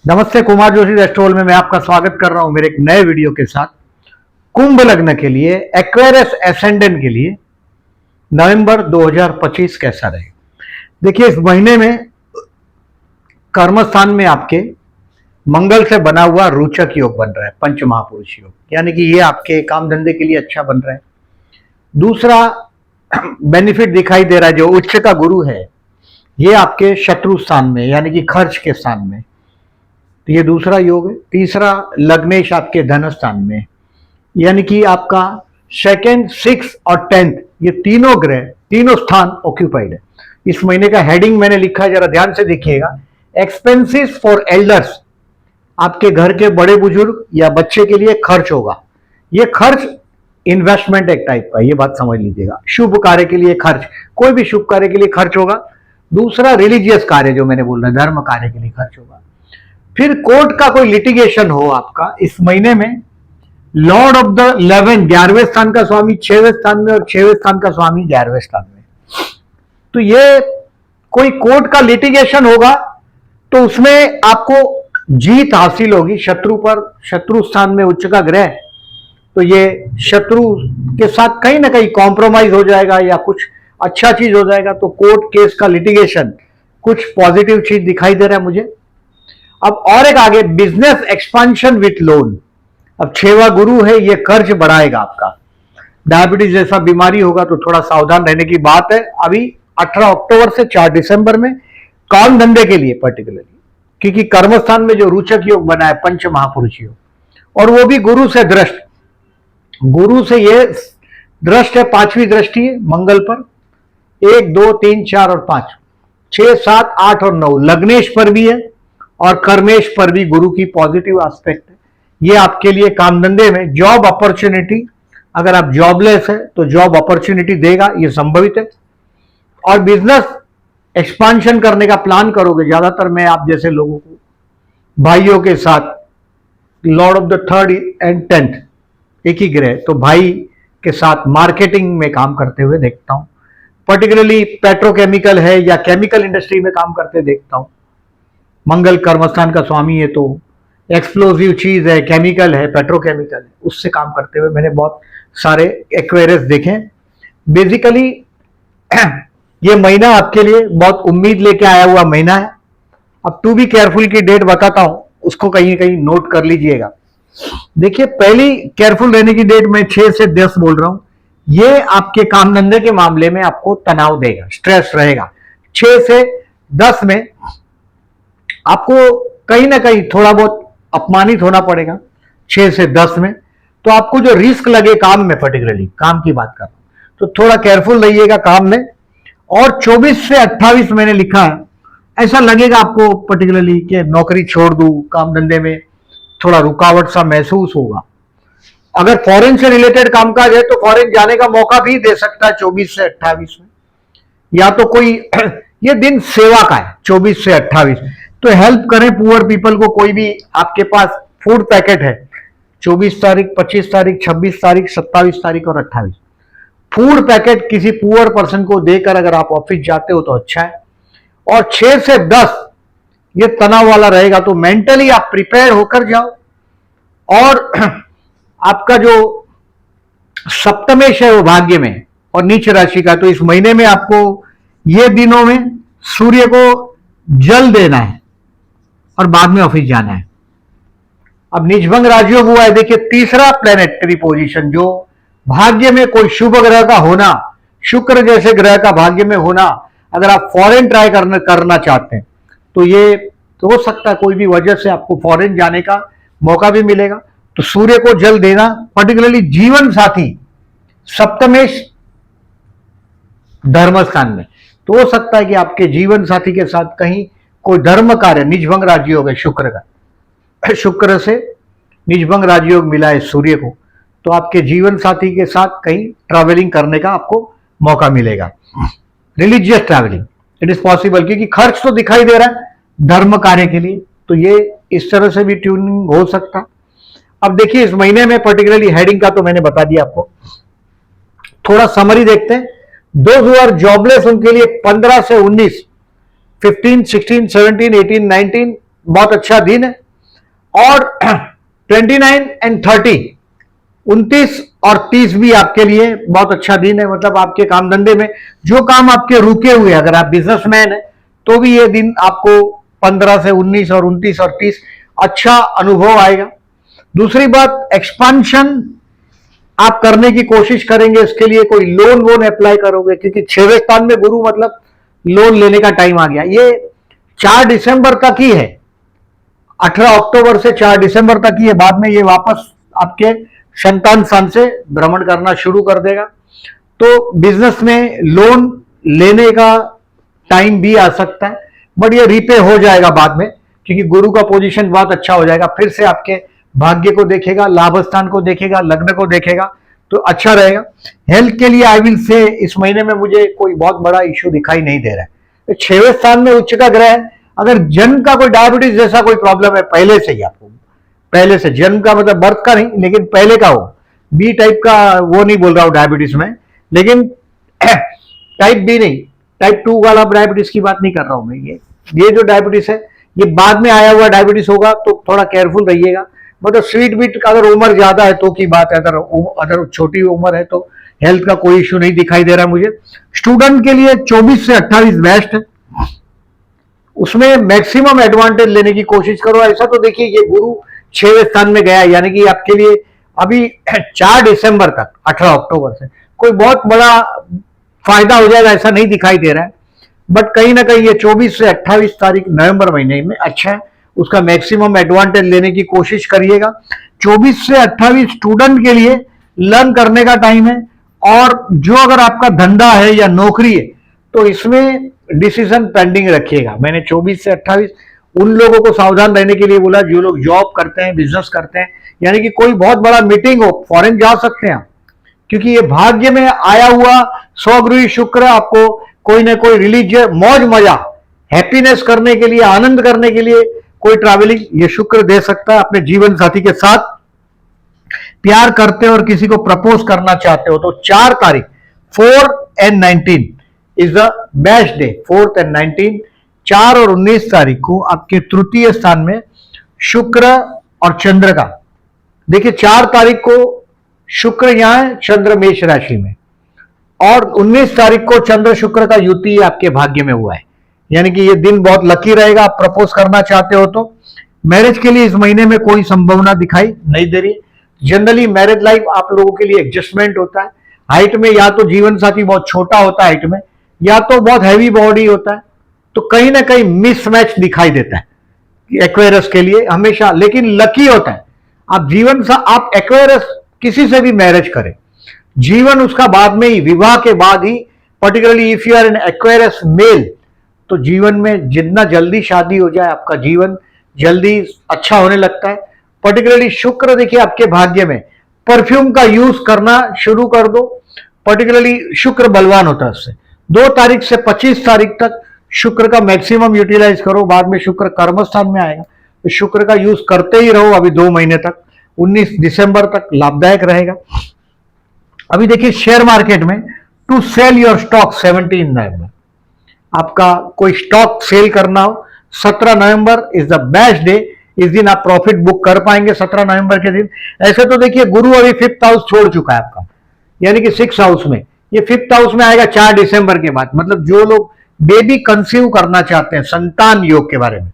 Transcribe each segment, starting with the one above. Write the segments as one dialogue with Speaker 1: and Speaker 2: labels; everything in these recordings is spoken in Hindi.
Speaker 1: नमस्ते, कुमार जोशी रेस्टोल में मैं आपका स्वागत कर रहा हूं मेरे एक नए वीडियो के साथ। कुंभ लग्न के लिए, एक्वेरियस एसेंडेंट के लिए नवंबर 2025 कैसा रहेगा। देखिए, इस महीने में कर्मस्थान में आपके मंगल से बना हुआ रोचक योग बन रहा है, पंच महापुरुष योग, यानी कि ये आपके काम धंधे के लिए अच्छा बन रहा है। दूसरा बेनिफिट दिखाई दे रहा है, जो उच्च का गुरु है ये आपके शत्रु स्थान में यानी कि खर्च के स्थान में, तो ये दूसरा योग है। तीसरा लग्नेश आपके धन स्थान में, यानी कि आपका सेकंड, सिक्स और 10th, ये तीनों ग्रह, तीनों स्थान ऑक्यूपाइड है। इस महीने का हेडिंग मैंने लिखा है, जरा ध्यान से देखिएगा। एक्सपेंसेस फॉर एल्डर्स, आपके घर के बड़े बुजुर्ग या बच्चे के लिए खर्च होगा। ये खर्च इन्वेस्टमेंट एक टाइप का, ये बात समझ लीजिएगा। शुभ कार्य के लिए खर्च, कोई भी शुभ कार्य के लिए खर्च होगा। दूसरा रिलीजियस कार्य, जो मैंने बोला धर्म कार्य के लिए खर्च होगा। फिर कोर्ट का कोई लिटिगेशन हो आपका इस महीने में। लॉर्ड ऑफ द 11वें स्थान का स्वामी 6वें स्थान में और 6वें स्थान का स्वामी 11वें स्थान में, तो ये कोई कोर्ट का लिटिगेशन होगा तो उसमें आपको जीत हासिल होगी शत्रु पर। शत्रु स्थान में उच्च का ग्रह, तो ये शत्रु के साथ कहीं ना कहीं कॉम्प्रोमाइज हो जाएगा या कुछ अच्छा चीज हो जाएगा। तो कोर्ट केस का लिटिगेशन, कुछ पॉजिटिव चीज दिखाई दे रहा है मुझे। अब और एक आगे, बिजनेस एक्सपांशन विथ लोन। अब 6वां गुरु है, ये कर्ज बढ़ाएगा आपका। डायबिटीज जैसा बीमारी होगा तो थोड़ा सावधान रहने की बात है। अभी 18 अक्टूबर से 4 दिसंबर में काम धंधे के लिए पर्टिकुलरली, क्योंकि कर्मस्थान में जो रोचक योग बना है पंच महापुरुष योग, और वो भी गुरु से दृष्ट। गुरु से ये दृष्ट है, 5वीं दृष्टि है मंगल पर। 1, 2, 3, 4 और 5, 6, 7, 8 और 9 लग्नेश पर भी है और कर्मेश पर भी गुरु की पॉजिटिव एस्पेक्ट है। ये आपके लिए काम धंधे में जॉब अपॉर्चुनिटी, अगर आप जॉबलेस है तो जॉब अपॉर्चुनिटी देगा, ये संभवित है। और बिजनेस एक्सपांशन करने का प्लान करोगे, ज्यादातर मैं आप जैसे लोगों को भाइयों के साथ, Lord of the 3rd and 10th एक ही ग्रह, तो भाई के साथ मार्केटिंग में काम करते हुए देखता हूं। पर्टिकुलरली पेट्रोकेमिकल है या केमिकल इंडस्ट्री में काम करते देखता हूं। मंगल कर्मस्थान का स्वामी है, तो एक्सप्लोजिव चीज है, केमिकल है, पेट्रोकेमिकल है, उससे काम करते हुए मैंने बहुत सारे एक्वेरियस देखे। बेसिकली ये महीना आपके लिए बहुत उम्मीद लेके आया हुआ महीना है। अब टू बी केयरफुल की डेट बताता हूं, उसको कहीं कहीं नोट कर लीजिएगा। देखिए, पहली केयरफुल रहने की डेट मैं 6 से 10 बोल रहा हूं। ये आपके काम धंधे के मामले में आपको तनाव देगा, स्ट्रेस रहेगा। 6 से 10 में आपको कहीं ना कहीं थोड़ा बहुत अपमानित होना पड़ेगा। 6 से 10 में तो आपको जो रिस्क लगे काम में, पर्टिकुलरली काम की बात कर रहा हूं, तो थोड़ा केयरफुल रहिएगा काम में। और 24 से 28 मैंने लिखा है, ऐसा लगेगा आपको पर्टिकुलरली कि नौकरी छोड़ दूं, काम धंधे में थोड़ा रुकावट सा महसूस होगा। अगर फॉरेन से रिलेटेड कामकाज है तो फॉरेन जाने का मौका भी दे सकता है 24 से 28 में, या तो कोई ये दिन सेवा का है 24 से 28, तो हेल्प करें पुअर पीपल को। कोई भी आपके पास फूड पैकेट है, 24 तारीख, 25 तारीख, 26 तारीख, 27 तारीख और 28, फूड पैकेट किसी पुअर पर्सन को देकर अगर आप ऑफिस जाते हो तो अच्छा है। और 6 से 10 ये तनाव वाला रहेगा, तो मेंटली आप प्रिपेयर होकर जाओ। और आपका जो सप्तमेश है वो भाग्य में और नीच राशि का, तो इस महीने में आपको ये दिनों में सूर्य को जल देना है और बाद में ऑफिस जाना है। अब निजभंग राजयोग हुआ है, देखिए तीसरा प्लेनेटरी पोजीशन, जो भाग्य में कोई शुभ ग्रह का होना, शुक्र जैसे ग्रह का भाग्य में होना। अगर आप फॉरेन ट्राई करना चाहते हैं तो ये तो हो सकता है कोई भी वजह से आपको फॉरेन जाने का मौका भी मिलेगा। तो सूर्य को जल देना, पर्टिकुलरली जीवन साथी सप्तमेश धर्म स्थान में, तो हो सकता है कि आपके जीवन साथी के साथ कहीं कोई धर्म कार्य, निजभंग राजयोग है शुक्र का, शुक्र से निजभंग राजयोग मिला है सूर्य को, तो आपके जीवन साथी के साथ कहीं ट्रैवलिंग करने का आपको मौका मिलेगा। Religious travelling it is possible, क्योंकि खर्च तो दिखाई दे रहा है धर्म कार्य के लिए, तो ये इस तरह से भी ट्यूनिंग हो सकता। अब देखिए, इस महीने में पर्टिकुलरली हेडिंग का तो मैंने बता दिया आपको, थोड़ा समरी देखते हैं। दोज हु आर जॉबलेस उनके लिए 15 से 19, 15, 16, 17, 18, 19 बहुत अच्छा दिन है। और 29 एंड 30, 29 और 30 भी आपके लिए बहुत अच्छा दिन है। मतलब आपके काम धंधे में जो काम आपके रुके हुए, अगर आप बिजनेसमैन है तो भी ये दिन आपको 15 से 19 और 29 और 30 अच्छा अनुभव आएगा। दूसरी बात, एक्सपांशन आप करने की कोशिश करेंगे, इसके लिए कोई लोन वोन अप्लाई करोगे, क्योंकि 6वें स्थान में गुरु मतलब लोन लेने का टाइम आ गया। ये 4 दिसंबर तक ही है, 18 अक्टूबर से 4 दिसंबर तक ही है। बाद में ये वापस आपके संतान स्थान से भ्रमण करना शुरू कर देगा। तो बिजनेस में लोन लेने का टाइम भी आ सकता है, बट ये रीपे हो जाएगा बाद में, क्योंकि गुरु का पोजीशन बहुत अच्छा हो जाएगा। फिर से आपके भाग्य को देखेगा, लाभ स्थान को देखेगा, लग्न को देखेगा, तो अच्छा रहेगा। हेल्थ के लिए आई विल से इस महीने में मुझे कोई बहुत बड़ा इश्यू दिखाई नहीं दे रहा है। तो 6वें स्थान में उच्च का ग्रह है। अगर जन्म का कोई डायबिटीज जैसा कोई प्रॉब्लम है पहले से ही, आपको पहले से, जन्म का मतलब बर्थ का नहीं, लेकिन पहले का हो, बी टाइप का वो नहीं बोल रहा हूं डायबिटीज में, लेकिन टाइप बी नहीं, टाइप 2 वाला डायबिटीज की बात नहीं कर रहा हूं मैं। ये जो डायबिटीज है ये बाद में आया हुआ डायबिटीज होगा, तो थोड़ा केयरफुल रहिएगा। मतलब स्वीट बीट अगर उम्र ज्यादा है तो की बात है, अगर छोटी उम्र है तो हेल्थ का कोई इश्यू नहीं दिखाई दे रहा मुझे। स्टूडेंट के लिए 24 से 28 बेस्ट है, उसमें मैक्सिमम एडवांटेज लेने की कोशिश करो। ऐसा तो देखिए ये गुरु 6वें स्थान में गया, यानी कि आपके लिए अभी 4 दिसंबर तक, 18 अक्टूबर से कोई बहुत बड़ा फायदा हो जाएगा ऐसा नहीं दिखाई दे रहा है। बट कहीं ना कहीं ये 24 से 28 तारीख नवंबर महीने में अच्छा है, उसका मैक्सिमम एडवांटेज लेने की कोशिश करिएगा। 24 से 28 स्टूडेंट के लिए लर्न करने का टाइम है। और जो अगर आपका धंधा है या नौकरी है तो इसमें डिसीजन पेंडिंग रखिएगा। मैंने 24 से 28 उन लोगों को सावधान रहने के लिए बोला जो लोग जॉब करते हैं, बिजनेस करते हैं, यानी कि कोई बहुत बड़ा मीटिंग हो, फॉरेन जा सकते हैं, क्योंकि ये भाग्य में आया हुआ स्वगृही शुक्र आपको कोई ना कोई रिलीजियस मौज मजा, हैप्पीनेस करने के लिए, आनंद करने के लिए कोई ट्रैवलिंग ये शुक्र दे सकता है। अपने जीवन साथी के साथ प्यार करते हो और किसी को प्रपोज करना चाहते हो तो 4 तारीख 4 and 19 is the best day. 4 and 19, 4 और 19 तारीख को आपके तृतीय स्थान में शुक्र और चंद्र का, देखिए 4 तारीख को शुक्र यहां है चंद्र मेष राशि में, और 19 तारीख को चंद्र शुक्र का युति आपके भाग्य में हुआ है, यानी कि ये दिन बहुत लकी रहेगा। आप प्रपोज करना चाहते हो तो मैरिज के लिए इस महीने में कोई संभावना दिखाई नहीं दे रही। जनरली मैरिज लाइफ आप लोगों के लिए एडजस्टमेंट होता है। हाइट में या तो जीवन साथी बहुत छोटा होता है हाइट में, या तो बहुत हैवी बॉडी होता है, तो कहीं ना कहीं मिसमैच दिखाई देता है एक्वेरियस के लिए हमेशा। लेकिन लकी होता है आप जीवन सा, आप एक्वेरियस किसी से भी मैरिज करें, जीवन उसका बाद में ही, विवाह के बाद ही, particularly if you are an Aquarius male, तो जीवन में जितना जल्दी शादी हो जाए आपका जीवन जल्दी अच्छा होने लगता है। पर्टिकुलरली शुक्र देखिए आपके भाग्य में, परफ्यूम का यूज करना शुरू कर दो, पर्टिकुलरली शुक्र बलवान होता है उससे। 2 तारीख से 25 तारीख तक शुक्र का मैक्सिमम यूटिलाइज करो, बाद में शुक्र कर्मस्थान में आएगा, तो शुक्र का यूज करते ही रहो अभी 2 महीने तक, 19 दिसंबर तक लाभदायक रहेगा। अभी देखिए शेयर मार्केट में टू सेल योर स्टॉक 17 नवंबर, आपका कोई स्टॉक सेल करना हो 17 November is the best day. इस दिन आप प्रॉफिट बुक कर पाएंगे 17 नवंबर के दिन। ऐसे तो देखिए गुरु अभी 5th हाउस छोड़ चुका है आपका, यानी कि 6th हाउस में, ये 5th हाउस में आएगा 4 दिसंबर के बाद। मतलब जो लोग बेबी कंसीव करना चाहते हैं, संतान योग के बारे में,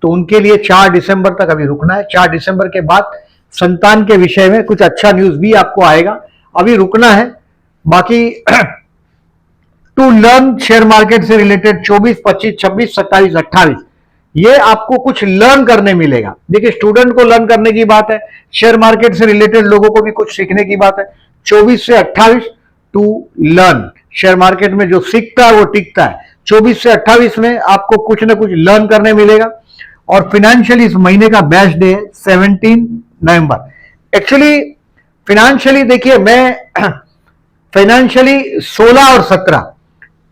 Speaker 1: तो उनके लिए 4 दिसंबर तक अभी रुकना है। 4 दिसंबर के बाद संतान के विषय में कुछ अच्छा न्यूज भी आपको आएगा, अभी रुकना है। बाकी टू लर्न शेयर मार्केट से रिलेटेड 24, 25, 26, 27, 28 ये आपको कुछ लर्न करने मिलेगा। देखिए स्टूडेंट को लर्न करने की बात है, शेयर मार्केट से रिलेटेड लोगों को भी कुछ सीखने की बात है। 24 से 28 टू लर्न, शेयर मार्केट में जो सीखता है वो टिकता है। 24 से 28 में आपको कुछ ना कुछ लर्न करने मिलेगा। और फाइनेंशियली इस महीने का बेस्ट डे है 17 नवंबर। एक्चुअली फाइनेंशियली देखिए मैं फाइनेंशियली 16 और 17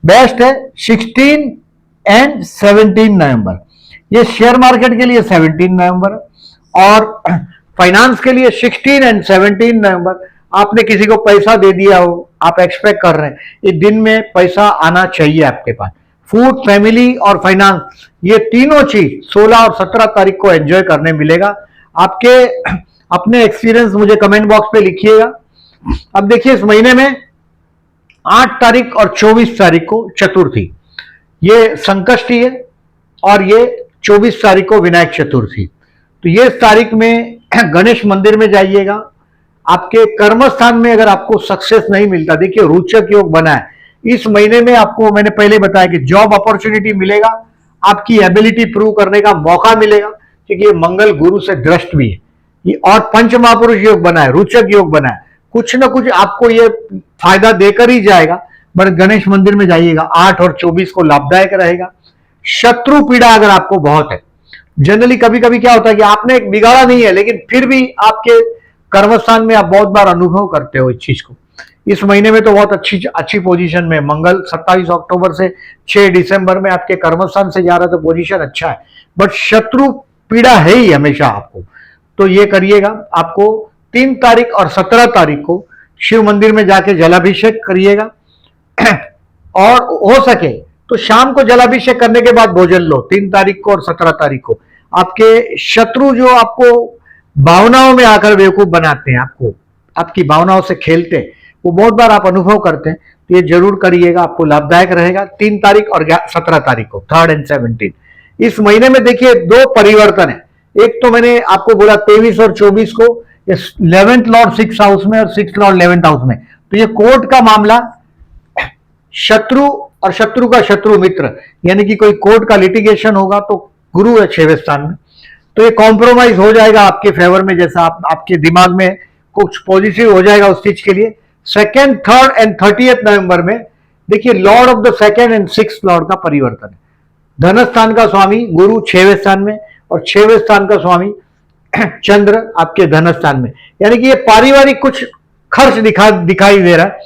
Speaker 1: बेस्ट है, 16 एंड 17 नवंबर। ये शेयर मार्केट के लिए 17 नवंबर और फाइनेंस के लिए 16 एंड 17 नवंबर। आपने किसी को पैसा दे दिया हो, आप एक्सपेक्ट कर रहे हैं इस दिन में पैसा आना चाहिए आपके पास, फूड, फैमिली और फाइनेंस, ये तीनों चीज 16 और 17 तारीख को एंजॉय करने मिलेगा। आपके अपने एक्सपीरियंस मुझे कमेंट बॉक्स पे लिखिएगा। अब देखिए इस महीने में 8 तारीख और 24 तारीख को चतुर्थी, ये संकष्टी है, और ये 24 तारीख को विनायक चतुर्थी। तो ये इस तारीख में गणेश मंदिर में जाइएगा। आपके कर्म स्थान में अगर आपको सक्सेस नहीं मिलता, देखिए रोचक योग बना है इस महीने में, आपको मैंने पहले बताया कि जॉब अपॉर्चुनिटी मिलेगा, आपकी एबिलिटी प्रूव करने का मौका मिलेगा, क्योंकि ये मंगल गुरु से दृष्ट भी है ये, और पंच महापुरुष योग बना है, रोचक योग बना है, कुछ ना कुछ आपको ये फायदा देकर ही जाएगा। बट गणेश मंदिर में जाइएगा, 8 और 24 को लाभदायक रहेगा। शत्रु पीड़ा अगर आपको बहुत है, जनरली कभी कभी क्या होता है कि आपने एक बिगाड़ा नहीं है, लेकिन फिर भी आपके कर्मस्थान में आप बहुत बार अनुभव करते हो इस चीज को। इस महीने में तो बहुत अच्छी पोजीशन में मंगल 27 अक्टूबर से 6 दिसंबर में आपके कर्मस्थान से जा रहा है, तो पोजीशन अच्छा है, बट शत्रु पीड़ा है ही हमेशा आपको। तो ये करिएगा, आपको 3 तारीख और 17 तारीख को शिव मंदिर में जाके जलाभिषेक करिएगा, और हो सके तो शाम को जलाभिषेक करने के बाद भोजन लो। 3 तारीख को और 17 तारीख को आपके शत्रु जो आपको भावनाओं में आकर बेवकूफ बनाते हैं, आपको आपकी भावनाओं से खेलते हैं, वो बहुत बार आप अनुभव करते हैं, तो ये जरूर करिएगा, आपको लाभदायक रहेगा। 3 तारीख और 17 तारीख को, 3rd and 17। इस महीने में देखिए 2 परिवर्तन है। एक तो मैंने आपको बोला 23 और 24 को 11th लॉर्ड 6th हाउस में और 6th लॉर्ड 11th हाउस में, तो ये कोर्ट का मामला, शत्रु और शत्रु का शत्रु मित्र, यानी कि कोई कोर्ट का लिटिगेशन होगा, तो गुरु है 6वें स्थान में, तो ये कॉम्प्रोमाइज हो जाएगा आपके फेवर में, जैसा आपके दिमाग में कुछ पॉजिटिव हो जाएगा उस चीज के लिए। 2nd, 3rd and 30th नवंबर में देखिए Lord of the 2nd and 6th Lord का परिवर्तन है। धन स्थान का स्वामी गुरु 6वें स्थान में, और 6वें स्थान का स्वामी चंद्र आपके धन स्थान में, यानी कि ये पारिवारिक कुछ खर्च दिखाई दे रहा है,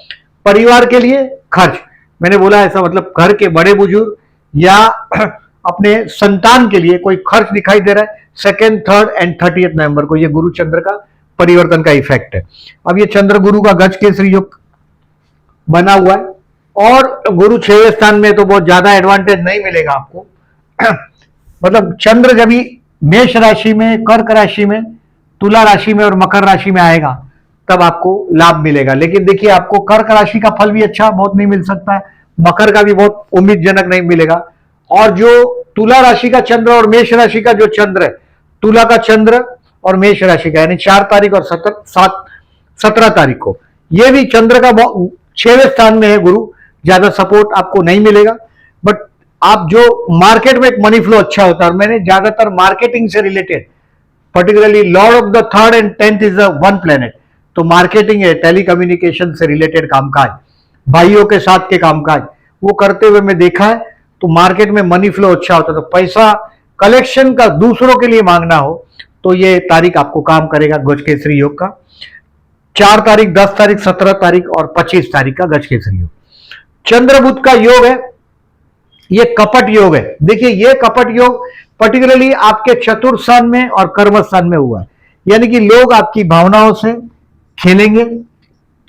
Speaker 1: परिवार के लिए खर्च। मैंने बोला ऐसा मतलब घर के बड़े बुजुर्ग या अपने संतान के लिए कोई खर्च दिखाई दे रहा है 2nd, 3rd and 30th नवंबर को। ये गुरु चंद्र का परिवर्तन का इफेक्ट है। अब ये चंद्र गुरु का गज केसरी योग बना हुआ है, और गुरु 6वें स्थान में, तो बहुत ज्यादा एडवांटेज नहीं मिलेगा आपको। मतलब चंद्र जब ही मेष राशि में, कर्क राशि में, तुला राशि में और मकर राशि में आएगा, तब आपको लाभ मिलेगा। लेकिन देखिए आपको कर्क राशि का फल भी अच्छा बहुत नहीं मिल सकता है, मकर का भी बहुत उम्मीदजनक नहीं मिलेगा, और जो तुला राशि का चंद्र और मेष राशि का जो चंद्र है, तुला का चंद्र और मेष राशि का, यानी 4 तारीख और 17 तारीख को, ये भी चंद्र का 6वें स्थान में है गुरु, ज्यादा सपोर्ट आपको नहीं मिलेगा। बट आप जो मार्केट में एक मनी फ्लो अच्छा होता है, और मैंने ज्यादातर मार्केटिंग से related, particularly Lord of the 3rd and 10th is one planet, तो मार्केटिंग है, टेलीकम्युनिकेशन से रिलेटेड कामकाज, भाइयों के साथ के कामकाज, वो करते हुए मैं देखा है, तो मार्केट में मनी फ्लो अच्छा होता है। तो पैसा कलेक्शन का दूसरों के लिए मांगना हो, तो ये तारीख आपको काम करेगा गज केसरी योग का। 4 तारीख, 10 तारीख, 17 तारीख और 25 तारीख का गज केसरी योग। चंद्र बुध का योग है, ये कपट योग है। देखिए ये कपट योग पर्टिकुलरली आपके चतुर्थ स्थान में और कर्म स्थान में हुआ है, यानी कि लोग आपकी भावनाओं से खेलेंगे।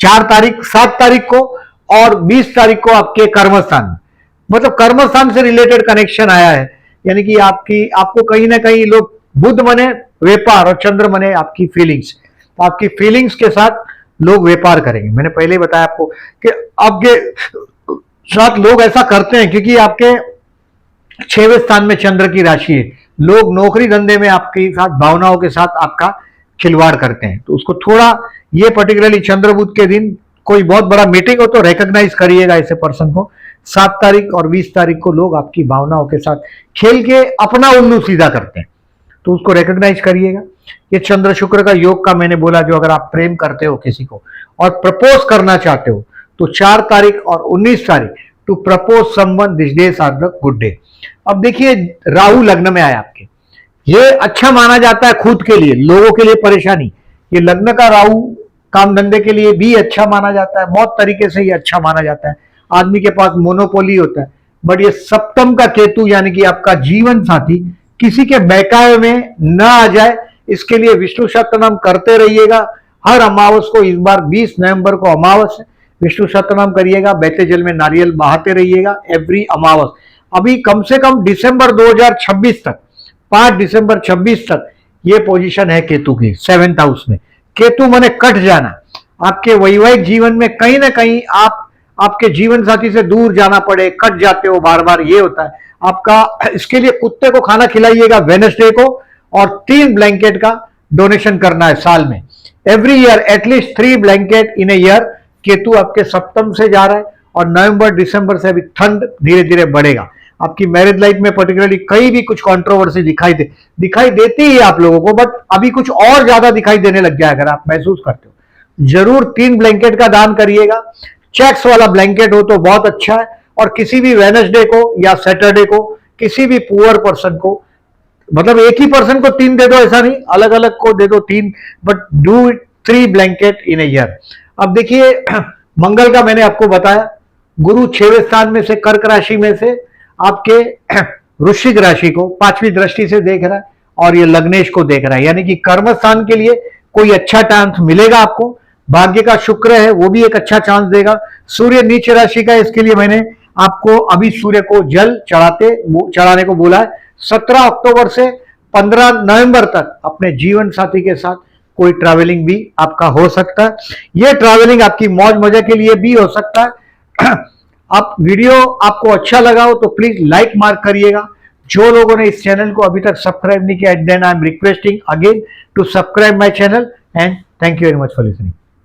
Speaker 1: 4 तारीख, 7 तारीख को और 20 तारीख को आपके कर्म स्थान में, मतलब कर्म स्थान से रिलेटेड कनेक्शन आया है, यानी कि आपको कहीं ना कहीं लोग, बुध मने व्यापार और चंद्र मने आपकी फीलिंग्स, तो आपकी फीलिंग्स के साथ लोग व्यापार करेंगे। मैंने पहले बताया आपको कि आपके साथ लोग ऐसा करते हैं क्योंकि आपके 6वें स्थान में चंद्र की राशि है। लोग नौकरी धंधे में आपके साथ, भावनाओं के साथ आपका खिलवाड़ करते हैं, तो उसको थोड़ा, ये पर्टिकुलरली चंद्र बुध के दिन कोई बहुत बड़ा मीटिंग हो तो रिकॉग्नाइज करिएगा ऐसे पर्सन को। 7 तारीख और 20 तारीख को लोग आपकी भावनाओं के साथ खेल के अपना उल्लू सीधा करते हैं, तो उसको रिकॉग्नाइज करिएगा। ये चंद्र शुक्र का योग का मैंने बोला, जो अगर आप प्रेम करते हो किसी को और प्रपोज करना चाहते हो, तो 4 तारीख और 19 तारीख to propose someone, this days are the good day. अब देखिए राहु लग्न में आया आपके, ये अच्छा माना जाता है खुद के लिए, लोगों के लिए परेशानी। ये लग्न का राहु काम धंधे के लिए भी अच्छा माना जाता है, बहुत तरीके से ये अच्छा माना जाता है, आदमी के पास मोनोपोली होता है। बट ये सप्तम का केतु, यानी कि आपका जीवन साथी किसी के बहकावे में न आ जाए, इसके लिए विष्णु सहस्त्रनाम करते रहिएगा। हर अमावस को, इस बार 20 नवंबर को अमावस है, विष्णु सहस्त्रनाम करिएगा, बहते जल में नारियल बहाते रहिएगा एवरी अमावस। अभी कम से कम दिसंबर 2026 तक, 5 दिसंबर 26 तक ये पोजीशन है केतु की 7th हाउस में। केतु माने कट जाना, आपके वैवाहिक जीवन में कहीं ना कहीं आप आपके जीवन साथी से दूर जाना पड़े, कट जाते हो बार बार, ये होता है आपका। इसके लिए कुत्ते को खाना खिलाइएगा वेडनेसडे को, और 3 ब्लैंकेट का डोनेशन करना है साल में। Every year at least 3 blanket in a year. Ketu आपके सप्तम से जा रहा है और नवंबर दिसंबर से अभी ठंड धीरे धीरे बढ़ेगा। आपकी मैरिज लाइफ में पर्टिकुलरली कहीं भी कुछ कंट्रोवर्सी दिखाई देती है आप लोगों को, बट अभी कुछ और ज्यादा दिखाई देने लग गया। अगर आप महसूस करते हो, जरूर 3 ब्लैंकेट का दान करिएगा। चेक्स वाला ब्लैंकेट हो तो बहुत अच्छा है, और किसी भी वेडनेसडे को या सैटरडे को किसी भी पुअर पर्सन को, मतलब एक ही पर्सन को 3 दे दो, ऐसा नहीं, अलग अलग को दे दो 3, but do 3 blanket in a year. अब देखिए मंगल का मैंने आपको बताया, गुरु 6वें स्थान में से कर्क राशि में से आपके वृश्चिक राशि को 5वीं दृष्टि से देख रहा है, और ये लग्नेश को देख रहा है, यानी कि कर्म स्थान के लिए कोई अच्छा चांस मिलेगा आपको। भाग्य का शुक्र है, वो भी एक अच्छा चांस देगा। सूर्य नीच राशि का, इसके लिए मैंने आपको अभी सूर्य को जल चढ़ाने को बोला है। 17 अक्टूबर से 15 नवंबर तक अपने जीवन साथी के साथ कोई ट्रैवलिंग भी आपका हो सकता है। यह ट्रैवलिंग आपकी मौज मजे के लिए भी हो सकता है। आप वीडियो आपको अच्छा लगा हो तो प्लीज लाइक मार्क करिएगा। जो लोगों ने इस चैनल को अभी तक सब्सक्राइब नहीं किया, then I am requesting again to subscribe my channel, and thank you very much for listening.